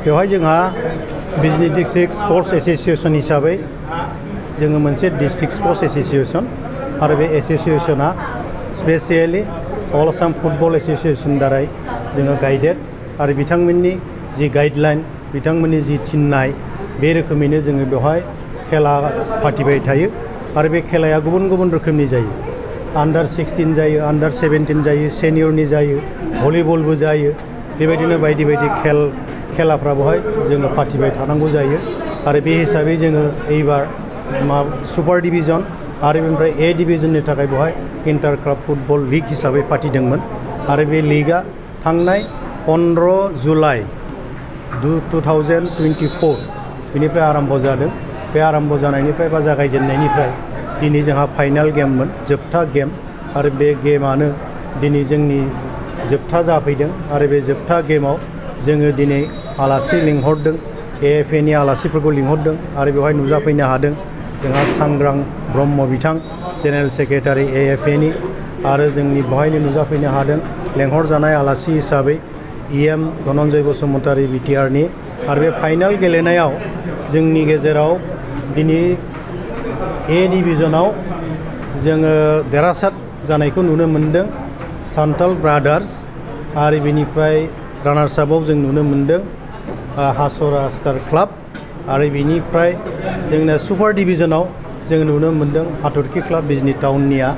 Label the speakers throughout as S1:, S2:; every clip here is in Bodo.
S1: बेवहाय जोंहा बिजनी डिस्ट्रिक्ट स्पर्ट्स एसोसिएशन हिसाबै जोङो मोनसे डिस्ट्रिक्ट स्पर्ट्स एसोसिएशन आरो बे एसोसिएशना स्पेसियेलि अल आसाम फुटबल एसोसिएशन दारै जोङो गाइडेड आरो बिथांमोननि जि गाइडलाइन बिथांमोननि जि थिननाय बे रोखोमैनो जोङो बेवहाय खेला फाथिबाय थायो आरो बे खेलाया गुबुन गुबुन रोखोमनि जायो अंडर 16 जायो अंडर 17 जायो सेनियरनि जायो भलिबलबो जायो बेबायदिनो बायदि बायदि खेलाफ्रा बेवहाय जोङो फाथिबाय थानांगौ जायो आरो बे हिसाबै जोङो एबार सुपार डिभिजन आरो बेनिफ्राय ए डिभिजननि थाखाय बेवहाय इंटर क्लाब फुटबल लीग हिसाबै फाथिदोंमोन आरो बे लीगआ थांनाय 15 जुलाइ 2024 बेनिफ्राय आरम्भ जादों बे आरम्भ जानायनिफ्राय बा जागायजेननायनिफ्राय दिनै जोंहा फाइनाल गेममोन जोबथा गेम आरो बे गेमानो दिनै जोंनि जोबथा जाफैदों आरो बे जोबथा गेमाव जोङो दिनै आलासि लिंहरदों एएफएनि आलासिफोरखौ लिंहरदों आरो बेवहाय नुजाफैनो हादों जोंहा सांग्रां ब्रह्म बिथां जेनेरेल सेक्रेटारि एएफएनि आरो जोंनि बेवहायनो नुजाफैनो हादों लेंहरजानाय आलासि हिसाबै इएम धनन्जय बसुमतारी बिटिआरनि आरो बे फाइनाल गेलेनायाव जोंनि गेजेराव दिनै ए डिभिजनाव जोङो देरहासार जानायखौ नुनो मोन्दों सान्ताल ब्रादार्स आरो बेनिफ्राय रानार्स आपआव जों नुनो मोन्दों हासरा स्टार क्लाब आरो बेनिफ्राय जोंना सुपार डिभिजनाव जों नुनो मोन्दों हाथरखि क्लाब बिजनी टाउननिया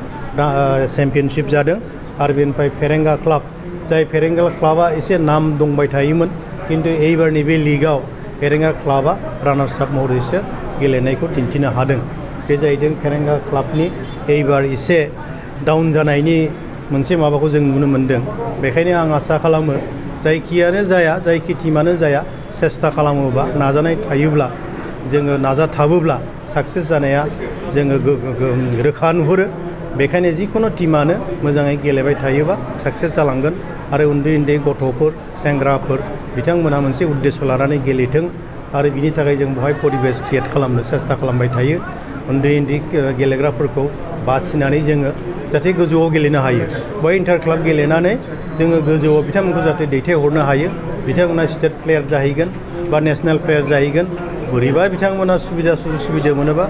S1: चेम्पियनशिप जादों आरो बेनिफ्राय फेरेंगा क्लाब जाय फेरेंगा क्लाबा एसे नाम दंबाय थायोमोन किन्तु एबारनि बे लीगआव फेरेंगा क्लाबा रानार्स आप महरैसो गेलेनायखौ दिन्थिनो हादों बे जाहैदों फेरेंगा क्लाबनि एबार एसे डाउन जानायनि मोनसे माबाखौ जों नुनो मोन्दों बेखायनो आं आसा खालामो जायखियानो जाया जायखि टीमानो जाया सेस्ता खालामोबा नाजानाय थायोब्ला जोङो नाजाथाबोब्ला साक्सेस जानाया जोङो रोखा नुहुरो बेखायनो जिखुनु टीमानो मोजाङै गेलेबाय थायोबा साक्सेस जालांगोन आरो उन्दै उन्दै गथ'फोर सेंग्राफोर बिथांमोनहा मोनसे उद्देश्य लानानै गेलेथों आरो बिनि थाखाय जों बेवहाय परिबेस क्रिएट खालामनो सेस्ता खालामबाय थायो उन्दै उन्दै गेलेग्राफोरखौ बासिनानै जोङो जाहाथे गोजौआव गेलेनो हायो बै इन्टार क्लाब गेलेनानै जोङो गोजौआव बिथांमोनखौ जाहाथे दैथायहरनो हायो बिथांमोना स्टेट प्लेयार जाहैगोन बा नेशनेल प्लेयार जाहैगोन बोरैबा बिथांमोना सुबिदा मोनोबा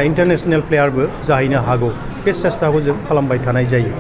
S1: इन्टारनेशनेल प्लेयारबो जाहैनो हागौ बे सेस्ताखौ जों खालामबाय थानाय जायो।